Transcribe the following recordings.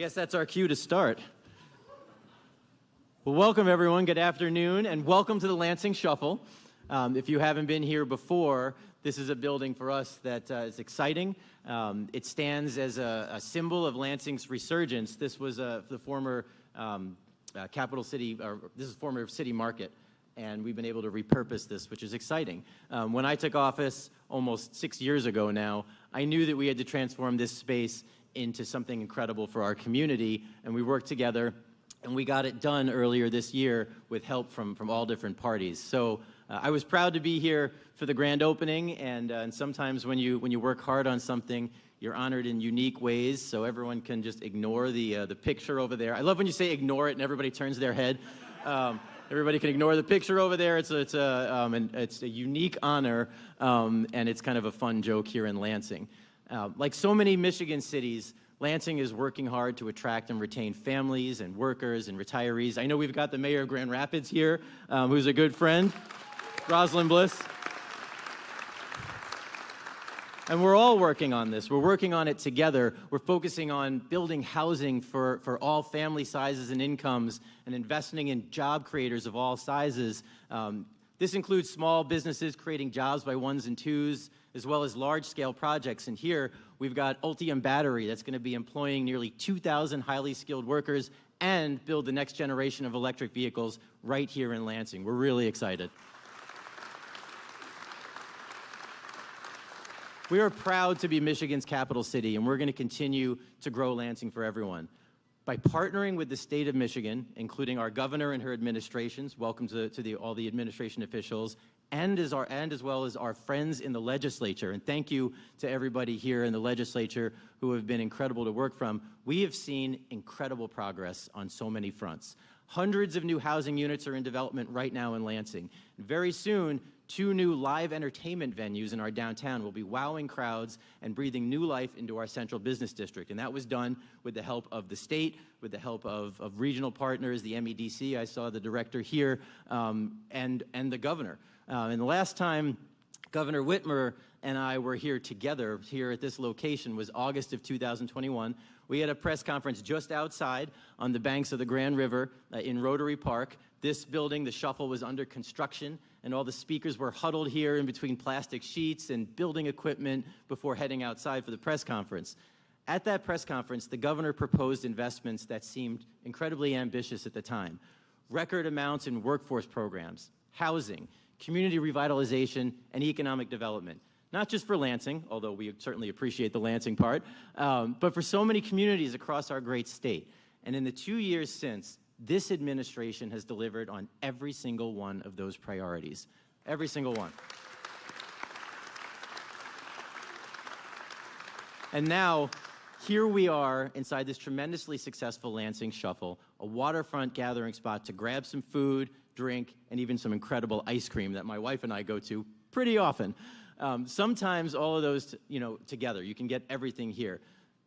I guess that's our cue to start. Well, welcome everyone, good afternoon, and welcome to the Lansing Shuffle. If you haven't been here before, this is a building for us that is exciting. It stands as a symbol of Lansing's resurgence. This was the former capital city, or this is former city market, and we've been able to repurpose this, which is exciting. When I took office almost 6 years ago now, I knew that we had to transform this space into something incredible for our community, and we worked together, and we got it done earlier this year with help from all different parties. So I was proud to be here for the grand opening, and sometimes when you work hard on something, you're honored in unique ways, so everyone can just ignore the picture over there. I love when you say ignore it and everybody turns their head. Everybody can ignore the picture over there. It's a unique honor, and it's kind of a fun joke here in Lansing. Like so many Michigan cities, Lansing is working hard to attract and retain families and workers and retirees. I know we've got the mayor of Grand Rapids here, who's a good friend, Rosalind Bliss. And we're all working on this. We're working on it together. We're focusing on building housing for all family sizes and incomes and investing in job creators of all sizes. This includes small businesses creating jobs by ones and twos, as well as large-scale projects. And here, we've got Ultium Battery that's going to be employing nearly 2,000 highly skilled workers and build the next generation of electric vehicles right here in Lansing. We're really excited. We are proud to be Michigan's capital city, and we're going to continue to grow Lansing for everyone. By partnering with the state of Michigan, including our governor and her administrations, welcome to all the administration officials, and as well as our friends in the legislature, and thank you to everybody here in the legislature who have been incredible to work from, we have seen incredible progress on so many fronts. Hundreds of new housing units are in development right now in Lansing. Very soon, 2 new live entertainment venues in our downtown will be wowing crowds and breathing new life into our central business district. And that was done with the help of the state, with the help of regional partners, the MEDC, I saw the director here, and the governor. And the last time Governor Whitmer and I were here together here at this location was August of 2021. We had a press conference just outside on the banks of the Grand River in Rotary Park. This building, the Shuffle, was under construction, and all the speakers were huddled here in between plastic sheets and building equipment before heading outside for the press conference. At that press conference, the governor proposed investments that seemed incredibly ambitious at the time. Record amounts in workforce programs, housing, community revitalization, and economic development. Not just for Lansing, although we certainly appreciate the Lansing part, but for so many communities across our great state. And in the 2 years since, this administration has delivered on every single one of those priorities. Every single one. And now, here we are inside this tremendously successful Lansing Shuffle, a waterfront gathering spot to grab some food, drink, and even some incredible ice cream that my wife and I go to pretty often. Sometimes all of those, together, you can get everything here.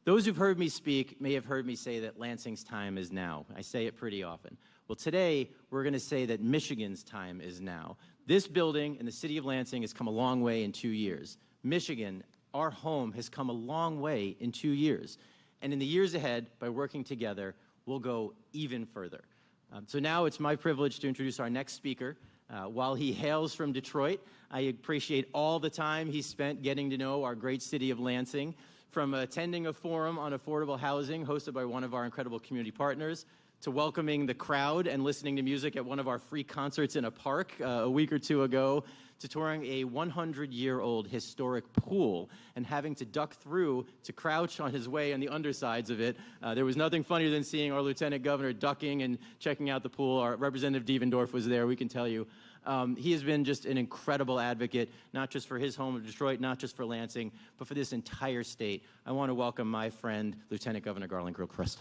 Those who've heard me speak may have heard me say that Lansing's time is now. I say it pretty often. Well, today, we're going to say that Michigan's time is now. This building in the city of Lansing has come a long way in 2 years. Michigan, our home, has come a long way in 2 years. And in the years ahead, by working together, we'll go even further. So now it's my privilege to introduce our next speaker. While he hails from Detroit, I appreciate all the time he spent getting to know our great city of Lansing, from attending a forum on affordable housing hosted by one of our incredible community partners, to welcoming the crowd and listening to music at one of our free concerts in a park a week or two ago, to touring a 100-year-old historic pool and having to duck through to crouch on his way on the undersides of it. There was nothing funnier than seeing our Lieutenant Governor ducking and checking out the pool. Our Representative Devendorf was there, we can tell you. He has been just an incredible advocate, not just for his home of Detroit, not just for Lansing, but for this entire state. I want to welcome my friend, Lieutenant Governor Garland Grillcrest.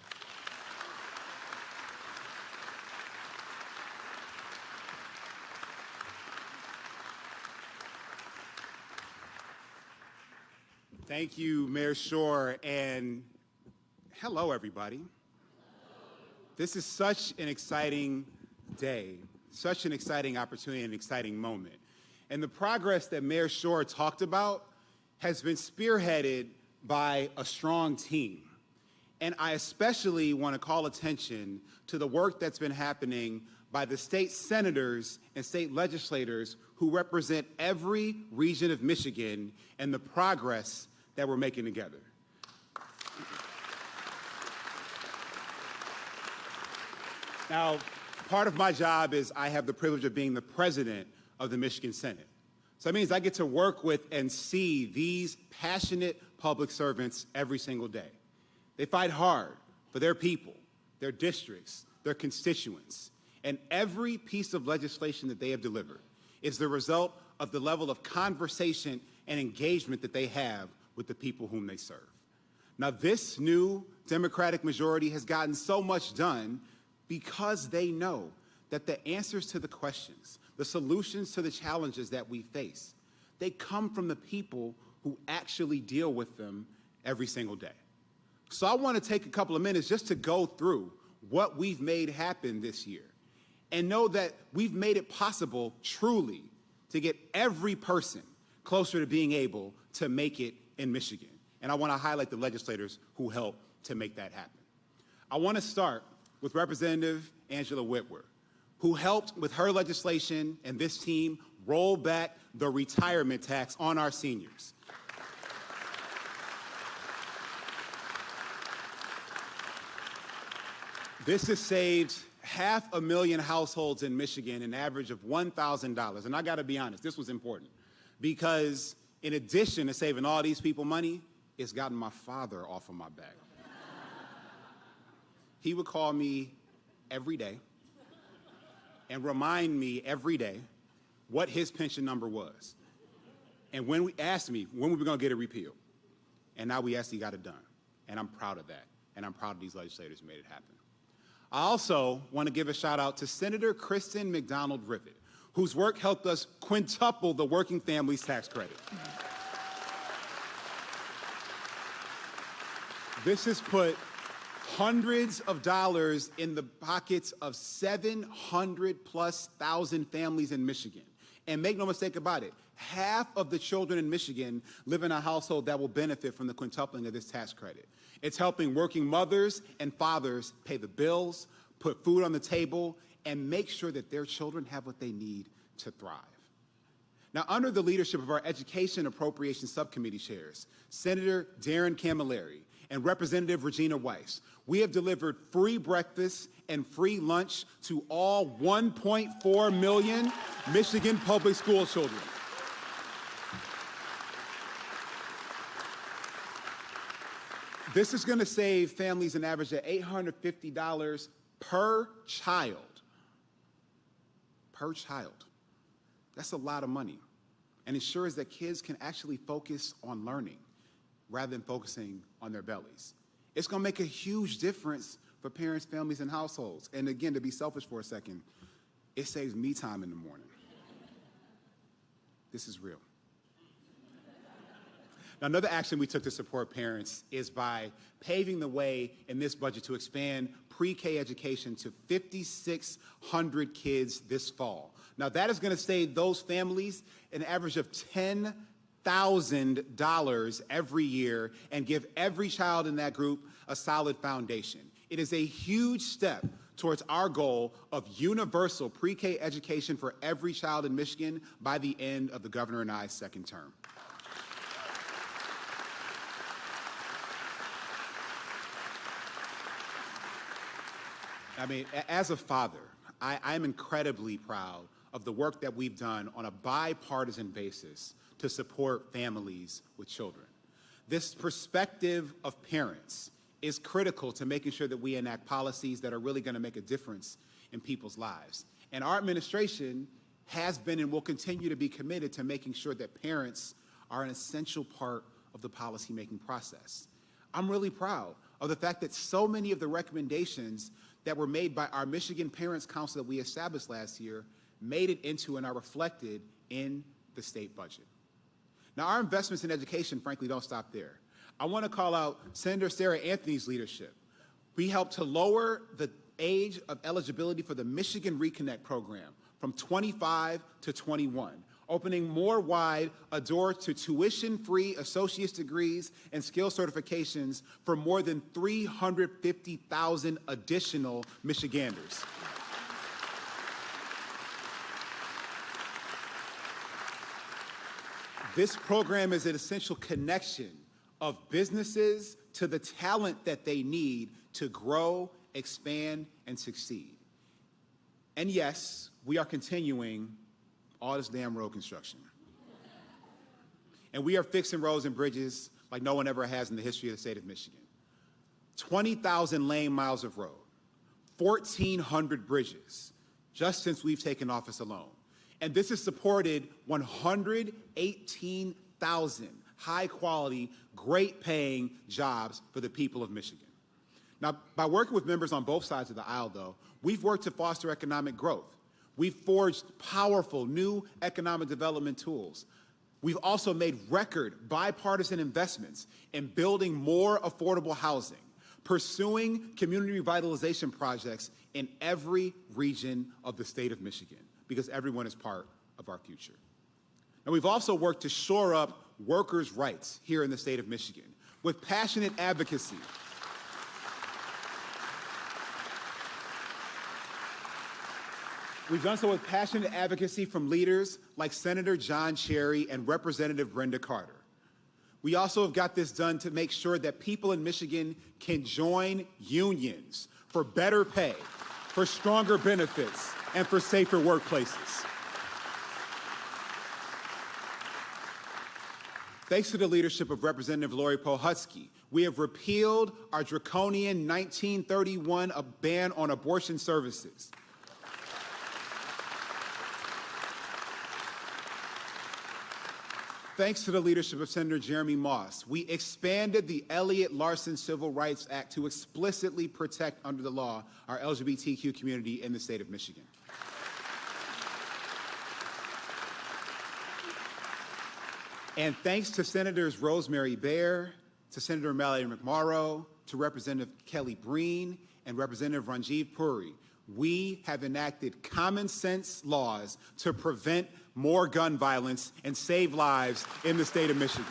Thank you, Mayor Schor, and hello, everybody. This is such an exciting day, such an exciting opportunity, an exciting moment. And the progress that Mayor Schor talked about has been spearheaded by a strong team. And I especially want to call attention to the work that's been happening by the state senators and state legislators who represent every region of Michigan and the progress that we're making together. Now, part of my job is I have the privilege of being the president of the Michigan Senate. So that means I get to work with and see these passionate public servants every single day. They fight hard for their people, their districts, their constituents. And every piece of legislation that they have delivered is the result of the level of conversation and engagement that they have with the people whom they serve. Now, this new Democratic majority has gotten so much done because they know that the answers to the questions, the solutions to the challenges that we face, they come from the people who actually deal with them every single day. So I want to take a couple of minutes just to go through what we've made happen this year and know that we've made it possible truly to get every person closer to being able to make it in Michigan. And I want to highlight the legislators who helped to make that happen. I want to start with Representative Angela Whitworth, who helped with her legislation and this team roll back the retirement tax on our seniors. This has saved 500,000 households in Michigan an average of $1,000. And I got to be honest, this was important because in addition to saving all these people money, it's gotten my father off of my back. He would call me every day and remind me every day what his pension number was. And when we asked me when we were going to get it repealed, and now we actually got it done. And I'm proud of that. And I'm proud of these legislators who made it happen. I also want to give a shout out to Senator Kristen McDonald-Rivet, whose work helped us quintuple the working families tax credit. This has put hundreds of dollars in the pockets of 700,000+ families in Michigan. And make no mistake about it, half of the children in Michigan live in a household that will benefit from the quintupling of this tax credit. It's helping working mothers and fathers pay the bills, put food on the table, and make sure that their children have what they need to thrive. Now, under the leadership of our Education Appropriations Subcommittee chairs, Senator Darren Camilleri and Representative Regina Weiss, we have delivered free breakfast and free lunch to all 1.4 million Michigan public school children. This is going to save families an average of $850 per child. Per child. That's a lot of money. And ensures that kids can actually focus on learning rather than focusing on their bellies. It's going to make a huge difference for parents, families, and households. And again, to be selfish for a second, it saves me time in the morning. This is real. Now, another action we took to support parents is by paving the way in this budget to expand pre-K education to 5,600 kids this fall. Now, that is going to save those families an average of $10,000 every year and give every child in that group a solid foundation. It is a huge step towards our goal of universal pre-K education for every child in Michigan by the end of the governor and I's second term. I mean, as a father, I'm incredibly proud of the work that we've done on a bipartisan basis to support families with children. This perspective of parents is critical to making sure that we enact policies that are really going to make a difference in people's lives. And our administration has been and will continue to be committed to making sure that parents are an essential part of the policymaking process. I'm really proud of the fact that so many of the recommendations that were made by our Michigan Parents Council that we established last year made it into and are reflected in the state budget. Now, our investments in education, frankly, don't stop there. I want to call out Senator Sarah Anthony's leadership. We helped to lower the age of eligibility for the Michigan Reconnect program from 25 to 21. opening more wide a door to tuition-free associate's degrees and skill certifications for more than 350,000 additional Michiganders. This program is an essential connection of businesses to the talent that they need to grow, expand, and succeed. And yes, we are continuing all this damn road construction. And we are fixing roads and bridges like no one ever has in the history of the state of Michigan. 20,000 lane miles of road, 1,400 bridges, just since we've taken office alone. And this has supported 118,000 high-quality, great-paying jobs for the people of Michigan. Now, by working with members on both sides of the aisle, though, we've worked to foster economic growth. We've forged powerful new economic development tools. We've also made record bipartisan investments in building more affordable housing, pursuing community revitalization projects in every region of the state of Michigan, because everyone is part of our future. Now, we've also worked to shore up workers' rights here in the state of Michigan with passionate advocacy. We've done so with passionate advocacy from leaders like Senator John Cherry and Representative Brenda Carter. We also have got this done to make sure that people in Michigan can join unions for better pay, for stronger benefits, and for safer workplaces. Thanks to the leadership of Representative Lori Pohutsky, we have repealed our draconian 1931 ban on abortion services. Thanks to the leadership of Senator Jeremy Moss, we expanded the Elliott Larson Civil Rights Act to explicitly protect under the law our LGBTQ community in the state of Michigan. And thanks to Senators Rosemary Baer, to Senator Mallory McMorrow, to Representative Kelly Breen, and Representative Ranjiv Puri, we have enacted common sense laws to prevent more gun violence and save lives in the state of Michigan.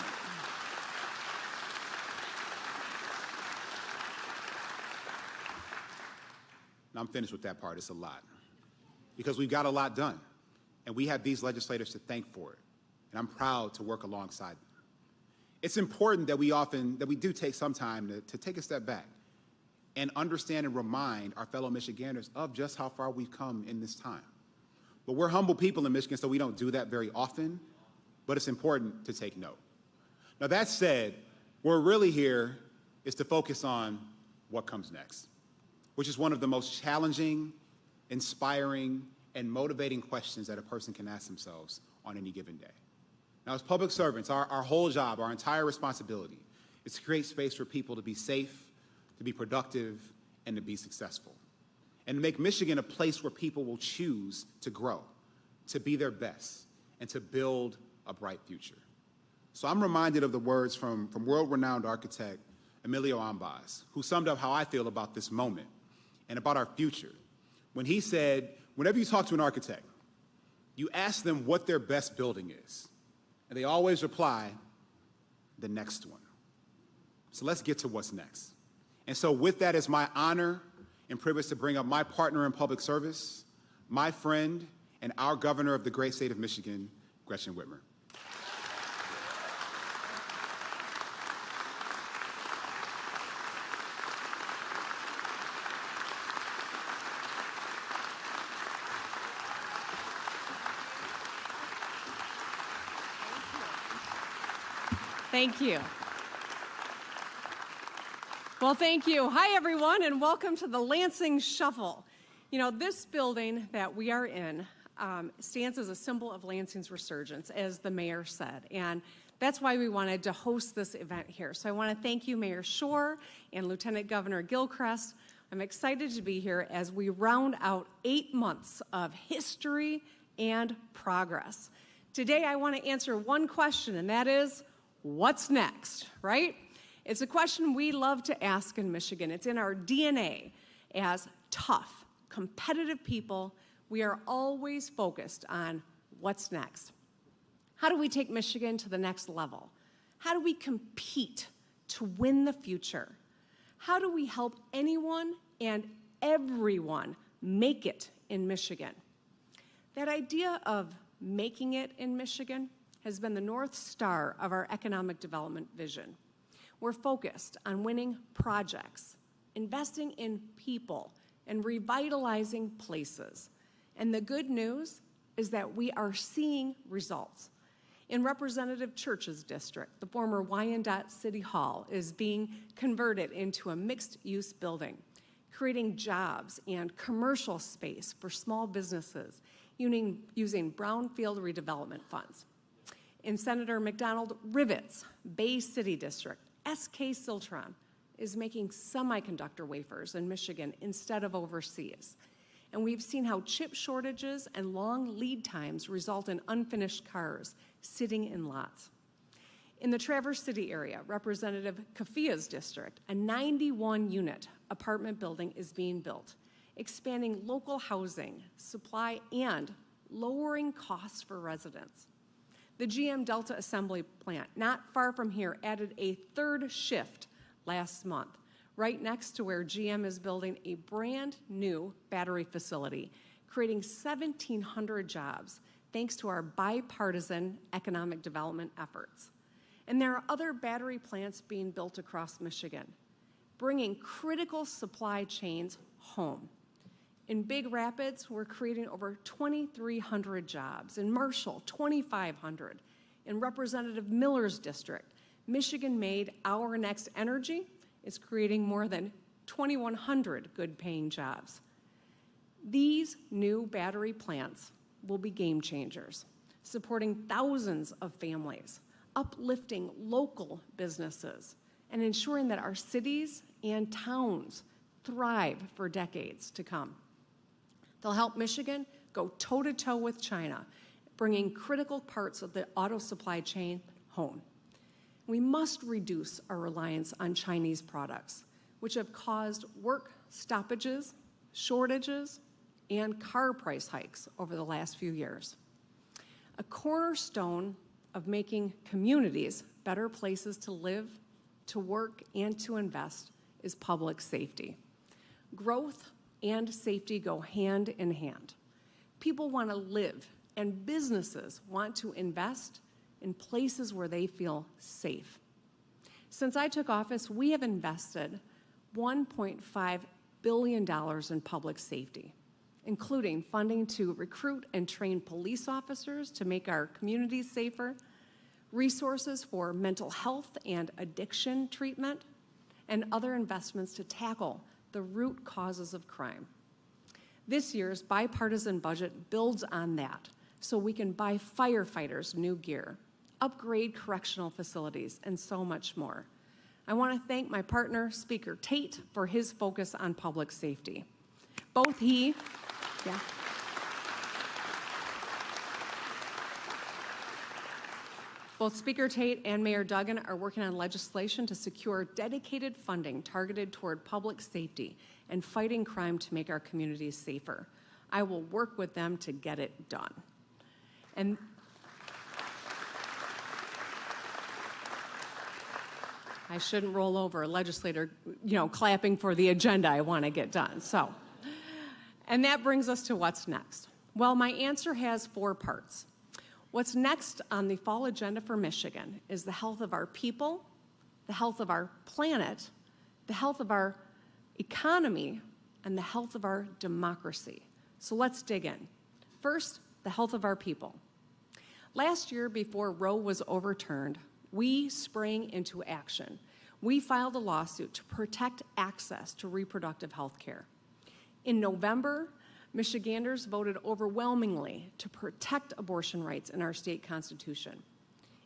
Now I'm finished with that part. It's a lot. Because we've got a lot done. And we have these legislators to thank for it. And I'm proud to work alongside them. It's important that we do take some time to take a step back and understand and remind our fellow Michiganders of just how far we've come in this time. But we're humble people in Michigan, so we don't do that very often, but it's important to take note. Now that said, we're really here is to focus on what comes next, which is one of the most challenging, inspiring, and motivating questions that a person can ask themselves on any given day. Now, as public servants, our whole job, our entire responsibility is to create space for people to be safe, to be productive, and to be successful. And to make Michigan a place where people will choose to grow, to be their best, and to build a bright future. So I'm reminded of the words from world-renowned architect Emilio Ambas, who summed up how I feel about this moment and about our future, when he said, whenever you talk to an architect, you ask them what their best building is, and they always reply, the next one. So let's get to what's next. And so with that, it's my honor and privilege to bring up my partner in public service, my friend, and our governor of the great state of Michigan, Gretchen Whitmer. Thank you. Well, thank you. Hi, everyone, and welcome to the Lansing Shuffle. You know, this building that we are in stands as a symbol of Lansing's resurgence, as the mayor said, and that's why we wanted to host this event here. So I want to thank you, Mayor Schor and Lieutenant Governor Gilchrist. I'm excited to be here as we round out 8 months of history and progress. Today, I want to answer one question, and that is, what's next, right? It's a question we love to ask in Michigan. It's in our DNA. As tough, competitive people, we are always focused on what's next. How do we take Michigan to the next level? How do we compete to win the future? How do we help anyone and everyone make it in Michigan? That idea of making it in Michigan has been the North Star of our economic development vision. We're focused on winning projects, investing in people, and revitalizing places. And the good news is that we are seeing results. In Representative Church's district, the former Wyandotte City Hall is being converted into a mixed-use building, creating jobs and commercial space for small businesses using brownfield redevelopment funds. In Senator McDonald Rivet's Bay City district, SK Siltron is making semiconductor wafers in Michigan instead of overseas. And we've seen how chip shortages and long lead times result in unfinished cars sitting in lots. In the Traverse City area, Representative Kafia's district, a 91-unit apartment building is being built, expanding local housing, supply, and lowering costs for residents. The GM Delta Assembly Plant, not far from here, added a third shift last month, right next to where GM is building a brand new battery facility, creating 1,700 jobs thanks to our bipartisan economic development efforts. And there are other battery plants being built across Michigan, bringing critical supply chains home. In Big Rapids, we're creating over 2,300 jobs. In Marshall, 2,500. In Representative Miller's district, Michigan-made Our Next Energy is creating more than 2,100 good-paying jobs. These new battery plants will be game changers, supporting thousands of families, uplifting local businesses, and ensuring that our cities and towns thrive for decades to come. They'll help Michigan go toe-to-toe with China, bringing critical parts of the auto supply chain home. We must reduce our reliance on Chinese products, which have caused work stoppages, shortages, and car price hikes over the last few years. A cornerstone of making communities better places to live, to work, and to invest is public safety. Growth and safety go hand in hand. People want to live, and businesses want to invest in places where they feel safe. Since I took office, we have invested $1.5 billion in public safety, including funding to recruit and train police officers to make our communities safer, resources for mental health and addiction treatment, and other investments to tackle the root causes of crime. This year's bipartisan budget builds on that, so we can buy firefighters new gear, upgrade correctional facilities, and so much more. I want to thank my partner, Speaker Tate, for his focus on public safety. Both Speaker Tate and Mayor Duggan are working on legislation to secure dedicated funding targeted toward public safety and fighting crime to make our communities safer. I will work with them to get it done. And I shouldn't roll over a legislator, clapping for the agenda I want to get done. And that brings us to what's next. Well, my answer has 4 parts. What's next on the fall agenda for Michigan is the health of our people, the health of our planet, the health of our economy, and the health of our democracy. So let's dig in. First, the health of our people. Last year, before Roe was overturned, we sprang into action. We filed a lawsuit to protect access to reproductive health care. In November, Michiganders voted overwhelmingly to protect abortion rights in our state constitution.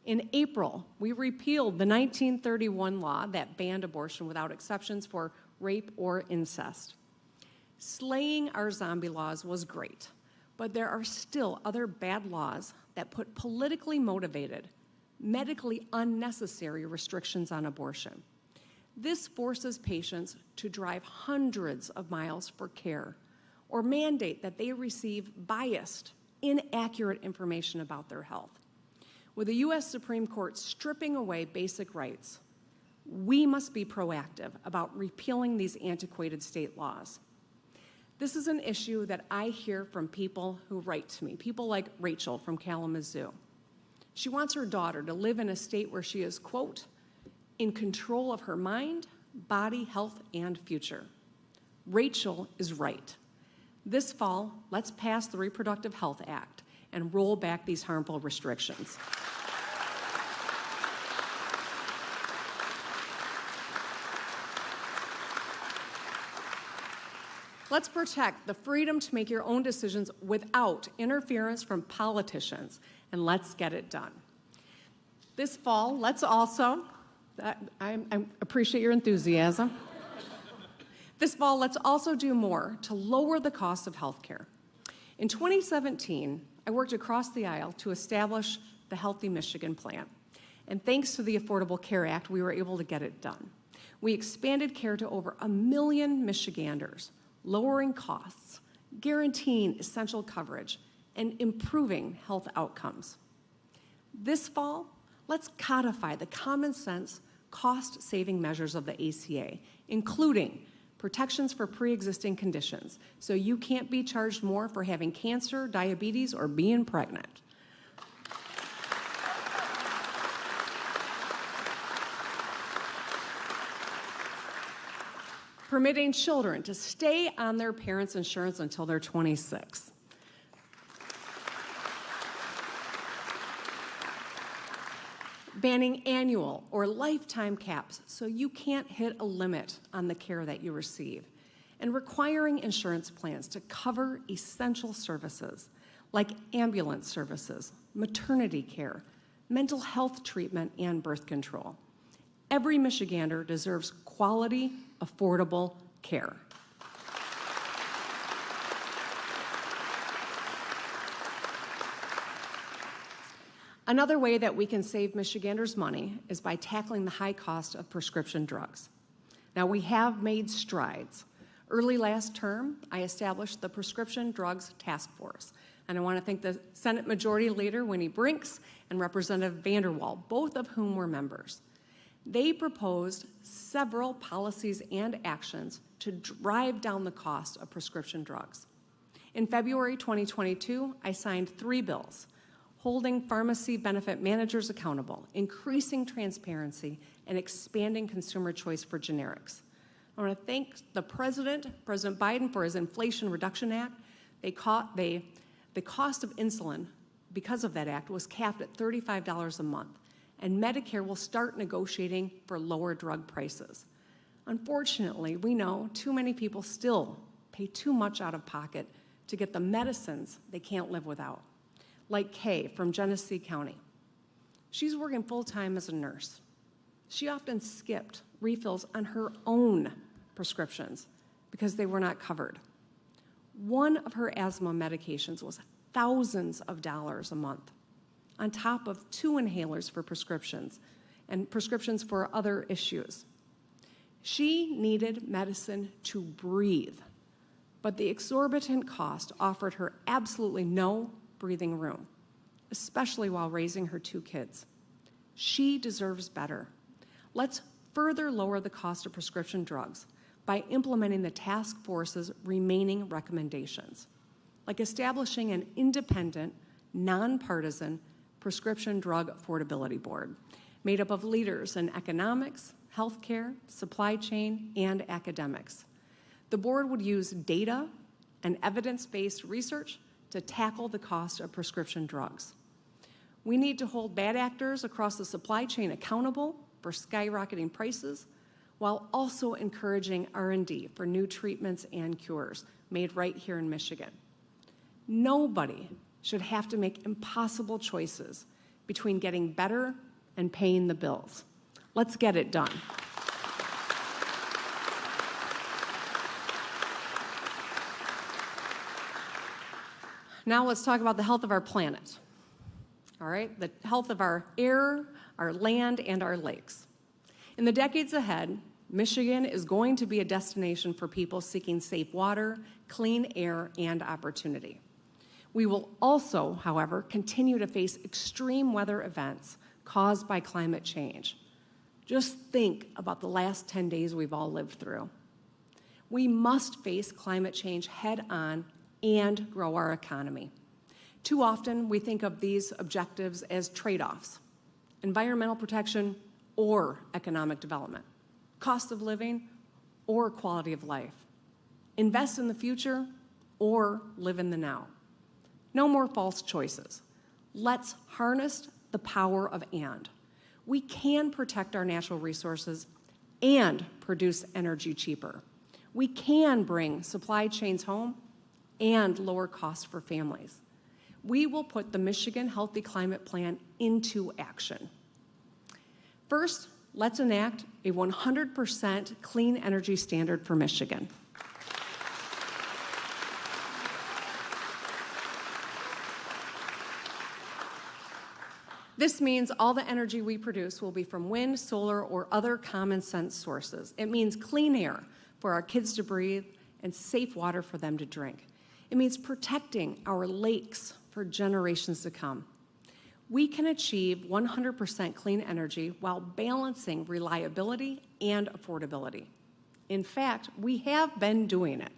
In April, we repealed the 1931 law that banned abortion without exceptions for rape or incest. Slaying our zombie laws was great, but there are still other bad laws that put politically motivated, medically unnecessary restrictions on abortion. This forces patients to drive hundreds of miles for care, or mandate that they receive biased, inaccurate information about their health. With the U.S. Supreme Court stripping away basic rights, we must be proactive about repealing these antiquated state laws. This is an issue that I hear from people who write to me, people like Rachel from Kalamazoo. She wants her daughter to live in a state where she is, quote, in control of her mind, body, health, and future. Rachel is right. This fall, let's pass the Reproductive Health Act and roll back these harmful restrictions. Let's protect the freedom to make your own decisions without interference from politicians, and let's get it done. This fall, let's also, I appreciate your enthusiasm. This fall, let's also do more to lower the cost of health care. In 2017, I worked across the aisle to establish the Healthy Michigan Plan. And thanks to the Affordable Care Act, we were able to get it done. We expanded care to over 1 million Michiganders, lowering costs, guaranteeing essential coverage, and improving health outcomes. This fall, let's codify the common sense, cost-saving measures of the ACA, including protections for pre-existing conditions, so you can't be charged more for having cancer, diabetes, or being pregnant. Permitting children to stay on their parents' insurance until they're 26. Banning annual or lifetime caps so you can't hit a limit on the care that you receive, and requiring insurance plans to cover essential services like ambulance services, maternity care, mental health treatment, and birth control. Every Michigander deserves quality, affordable care. Another way that we can save Michiganders money is by tackling the high cost of prescription drugs. Now, we have made strides. Early last term, I established the Prescription Drugs Task Force, and I want to thank the Senate Majority Leader, Winnie Brinks, and Representative Vanderwall, both of whom were members. They proposed several policies and actions to drive down the cost of prescription drugs. In February 2022, I signed 3 bills, holding pharmacy benefit managers accountable, increasing transparency, and expanding consumer choice for generics. I want to thank the President Biden, for his Inflation Reduction Act. The cost of insulin, because of that act, was capped at $35 a month, and Medicare will start negotiating for lower drug prices. Unfortunately, we know too many people still pay too much out of pocket to get the medicines they can't live without. Like Kay from Genesee County. She's working full-time as a nurse. She often skipped refills on her own prescriptions because they were not covered. One of her asthma medications was thousands of dollars a month, on top of 2 inhalers for prescriptions and prescriptions for other issues. She needed medicine to breathe, but the exorbitant cost offered her absolutely no breathing room, especially while raising her 2 kids. She deserves better. Let's further lower the cost of prescription drugs by implementing the task force's remaining recommendations, like establishing an independent, nonpartisan prescription drug affordability board made up of leaders in economics, healthcare, supply chain, and academics. The board would use data and evidence-based research to tackle the cost of prescription drugs. We need to hold bad actors across the supply chain accountable for skyrocketing prices, while also encouraging R&D for new treatments and cures made right here in Michigan. Nobody should have to make impossible choices between getting better and paying the bills. Let's get it done. Now let's talk about the health of our planet. All right, the health of our air, our land, and our lakes. In the decades ahead, Michigan is going to be a destination for people seeking safe water, clean air, and opportunity. We will also, however, continue to face extreme weather events caused by climate change. Just think about the last 10 days we've all lived through. We must face climate change head-on and grow our economy. Too often, we think of these objectives as trade-offs: environmental protection or economic development, cost of living or quality of life, invest in the future or live in the now. No more false choices. Let's harness the power of and. We can protect our natural resources and produce energy cheaper. We can bring supply chains home and lower costs for families. We will put the Michigan Healthy Climate Plan into action. First, let's enact a 100% clean energy standard for Michigan. This means all the energy we produce will be from wind, solar, or other common sense sources. It means clean air for our kids to breathe and safe water for them to drink. It means protecting our lakes for generations to come. We can achieve 100% clean energy while balancing reliability and affordability. In fact, we have been doing it.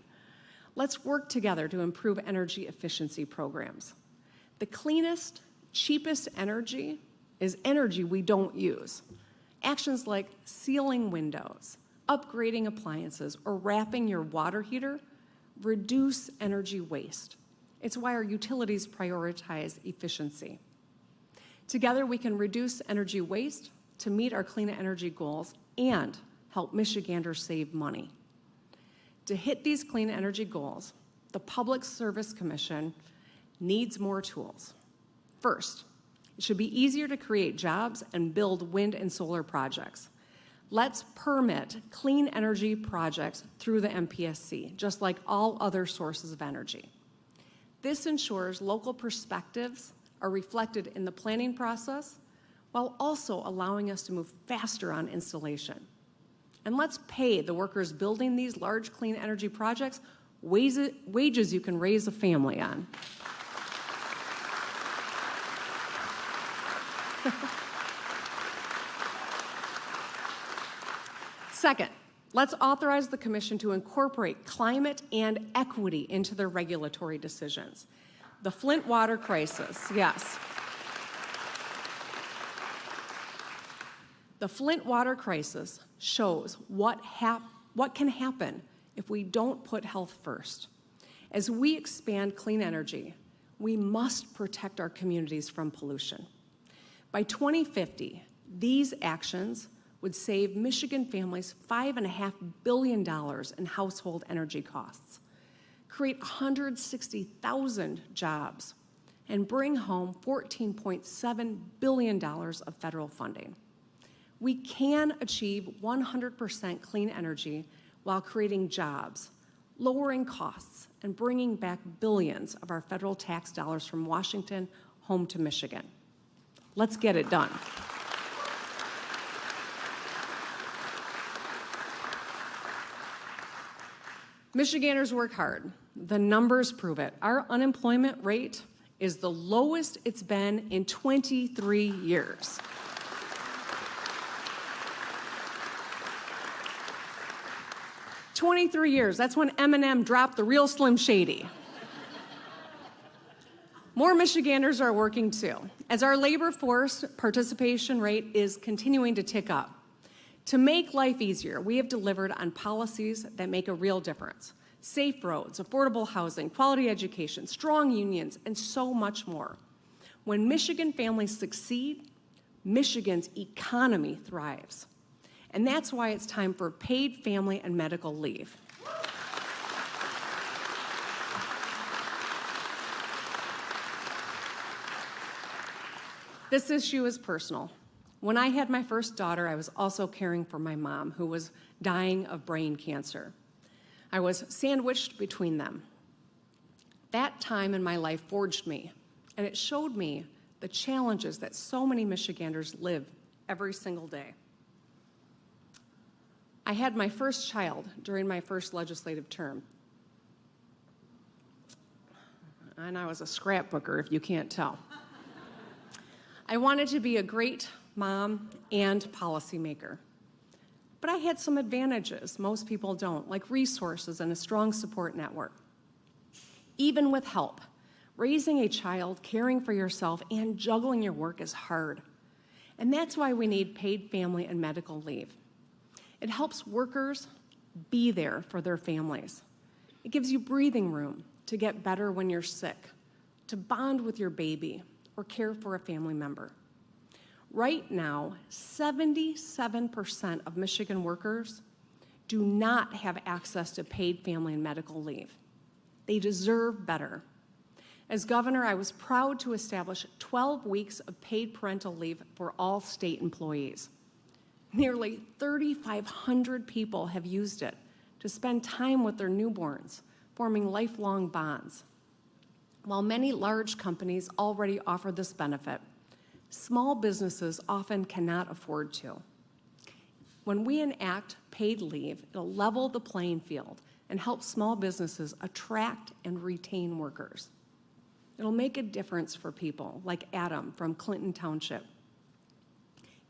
Let's work together to improve energy efficiency programs. The cleanest, cheapest energy is energy we don't use. Actions like sealing windows, upgrading appliances, or wrapping your water heater reduce energy waste. It's why our utilities prioritize efficiency. Together, we can reduce energy waste to meet our clean energy goals and help Michiganders save money. To hit these clean energy goals, the Public Service Commission needs more tools. First, it should be easier to create jobs and build wind and solar projects. Let's permit clean energy projects through the MPSC, just like all other sources of energy. This ensures local perspectives are reflected in the planning process while also allowing us to move faster on installation. And let's pay the workers building these large clean energy projects wages you can raise a family on. Second, let's authorize the Commission to incorporate climate and equity into their regulatory decisions. The Flint water crisis, yes. The Flint water crisis shows what can happen if we don't put health first. As we expand clean energy, we must protect our communities from pollution. By 2050, these actions would save Michigan families $5.5 billion in household energy costs, create 160,000 jobs, and bring home $14.7 billion of federal funding. We can achieve 100% clean energy while creating jobs, lowering costs, and bringing back billions of our federal tax dollars from Washington home to Michigan. Let's get it done. Michiganders work hard. The numbers prove it. Our unemployment rate is the lowest it's been in 23 years. "23 years, that's when Eminem dropped the real Slim Shady." More Michiganders are working too, as our labor force participation rate is continuing to tick up. To make life easier, we have delivered on policies that make a real difference: safe roads, affordable housing, quality education, strong unions, and so much more. When Michigan families succeed, Michigan's economy thrives. And that's why it's time for paid family and medical leave. This issue is personal. When I had my first daughter, I was also caring for my mom, who was dying of brain cancer. I was sandwiched between them. That time in my life forged me, and it showed me the challenges that so many Michiganders live every single day. I had my first child during my first legislative term. and I was a scrapbooker, if you can't tell. I wanted to be a great mom and policymaker. But I had some advantages most people don't, like resources and a strong support network. Even with help, raising a child, caring for yourself, and juggling your work is hard. And that's why we need paid family and medical leave. It helps workers be there for their families. It gives you breathing room to get better when you're sick, to bond with your baby, or care for a family member. Right now, 77% of Michigan workers do not have access to paid family and medical leave. They deserve better. As governor, I was proud to establish 12 weeks of paid parental leave for all state employees. Nearly 3,500 people have used it to spend time with their newborns, forming lifelong bonds. While many large companies already offer this benefit, small businesses often cannot afford to. When we enact paid leave, it'll level the playing field and help small businesses attract and retain workers. It'll make a difference for people like Adam from Clinton Township.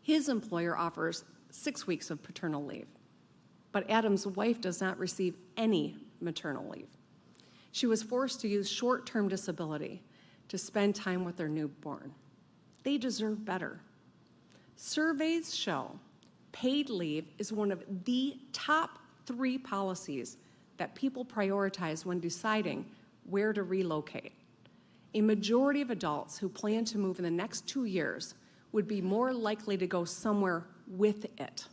His employer offers 6 weeks of paternal leave, but Adam's wife does not receive any maternal leave. She was forced to use short-term disability to spend time with their newborn. They deserve better. Surveys show paid leave is one of the top 3 policies that people prioritize when deciding where to relocate. A majority of adults who plan to move in the next 2 years would be more likely to go somewhere with it.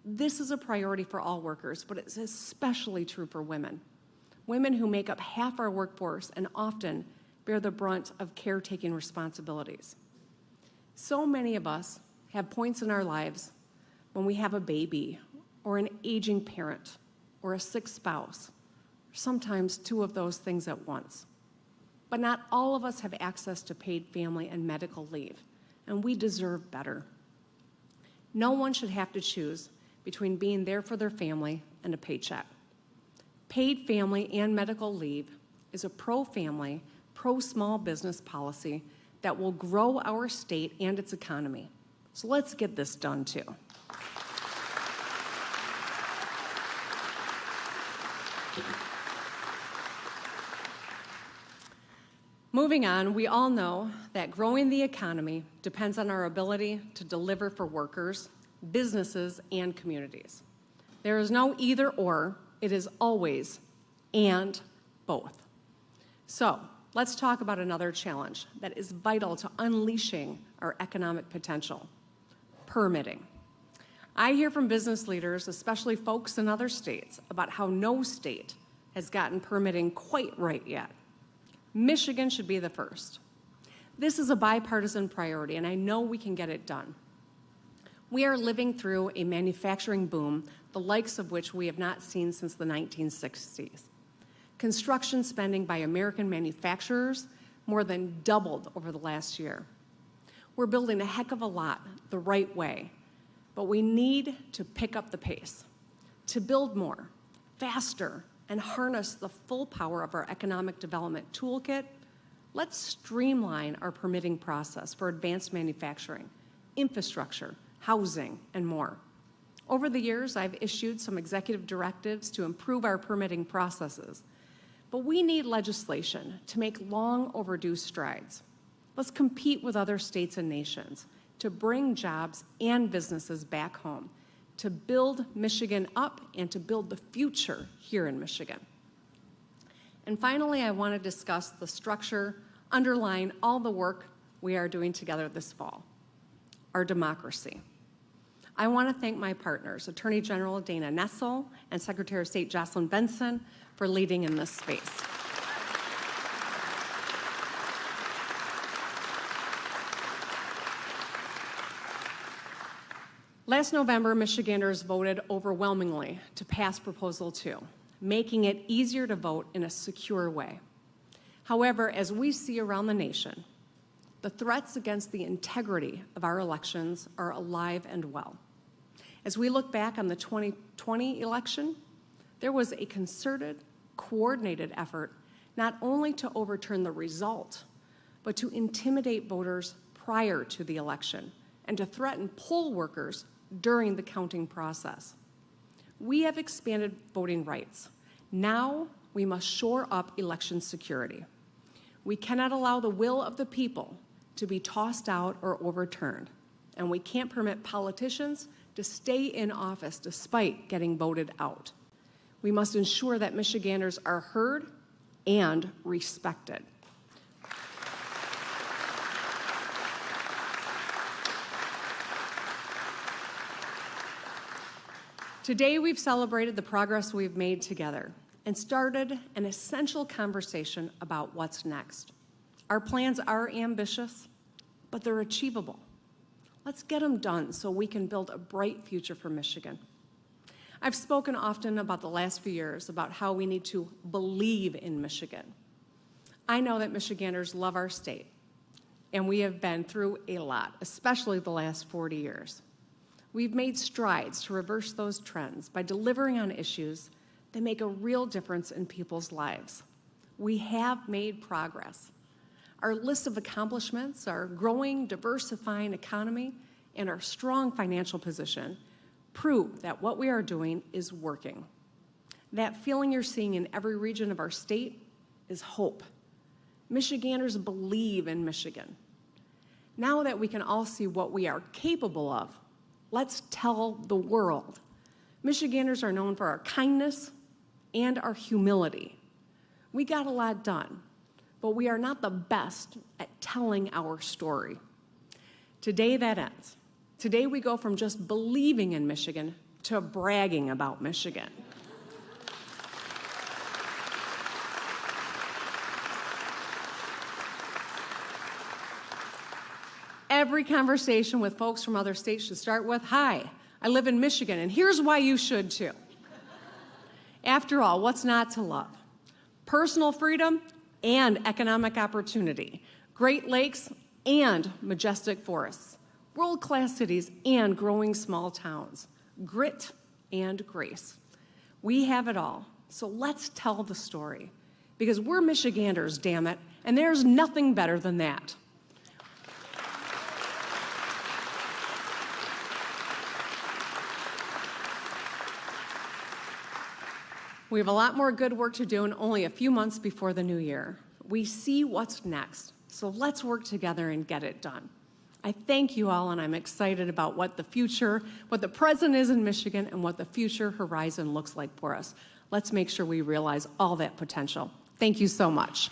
This is a priority for all workers, but it's especially true for women. Women who make up half our workforce and often bear the brunt of caretaking responsibilities. So many of us have points in our lives when we have a baby or an aging parent or a sick spouse, or sometimes 2 of those things at once. But not all of us have access to paid family and medical leave, and we deserve better. No one should have to choose between being there for their family and a paycheck. Paid family and medical leave is a pro-family, pro-small business policy that will grow our state and its economy. So let's get this done too. Moving on, we all know that growing the economy depends on our ability to deliver for workers, businesses, and communities. There is no either or, it is always and both. So let's talk about another challenge that is vital to unleashing our economic potential: permitting. I hear from business leaders, especially folks in other states, about how no state has gotten permitting quite right yet. Michigan should be the first. This is a bipartisan priority, and I know we can get it done. We are living through a manufacturing boom, the likes of which we have not seen since the 1960s. Construction spending by American manufacturers more than doubled over the last year. We're building a heck of a lot the right way, but we need to pick up the pace. To build more, faster, and harness the full power of our economic development toolkit, let's streamline our permitting process for advanced manufacturing, infrastructure, housing, and more. Over the years, I've issued some executive directives to improve our permitting processes, but we need legislation to make long overdue strides. Let's compete with other states and nations to bring jobs and businesses back home, to build Michigan up and to build the future here in Michigan. And finally, I want to discuss the structure underlying all the work we are doing together this fall: our democracy. I want to thank my partners, Attorney General Dana Nessel and Secretary of State Jocelyn Benson, for leading in this space. Last November, Michiganders voted overwhelmingly to pass Proposal 2, making it easier to vote in a secure way. However, as we see around the nation, the threats against the integrity of our elections are alive and well. As we look back on the 2020 election, there was a concerted, coordinated effort not only to overturn the result, but to intimidate voters prior to the election and to threaten poll workers during the counting process. We have expanded voting rights. Now we must shore up election security. We cannot allow the will of the people to be tossed out or overturned, and we can't permit politicians to stay in office despite getting voted out. We must ensure that Michiganders are heard and respected. Today, we've celebrated the progress we've made together and started an essential conversation about what's next. Our plans are ambitious, but they're achievable. Let's get them done so we can build a bright future for Michigan. I've spoken often about the last few years about how we need to believe in Michigan. I know that Michiganders love our state, and we have been through a lot, especially the last 40 years. We've made strides to reverse those trends by delivering on issues that make a real difference in people's lives. We have made progress. Our list of accomplishments, our growing, diversifying economy, and our strong financial position prove that what we are doing is working. That feeling you're seeing in every region of our state is hope. Michiganders believe in Michigan. Now that we can all see what we are capable of, let's tell the world. Michiganders are known for our kindness and our humility. We got a lot done, but we are not the best at telling our story. Today that ends. Today we go from just believing in Michigan to bragging about Michigan. Every conversation with folks from other states should start with, "Hi, I live in Michigan, and here's why you should too." After all, what's not to love? Personal freedom and economic opportunity, Great Lakes and majestic forests, world-class cities and growing small towns, grit and grace. We have it all, so let's tell the story, because we're Michiganders, damn it, and there's nothing better than that. We have a lot more good work to do and only a few months before the new year. We see what's next, so let's work together and get it done. I thank you all, and I'm excited about what the present is in Michigan and what the future horizon looks like for us. Let's make sure we realize all that potential. Thank you so much.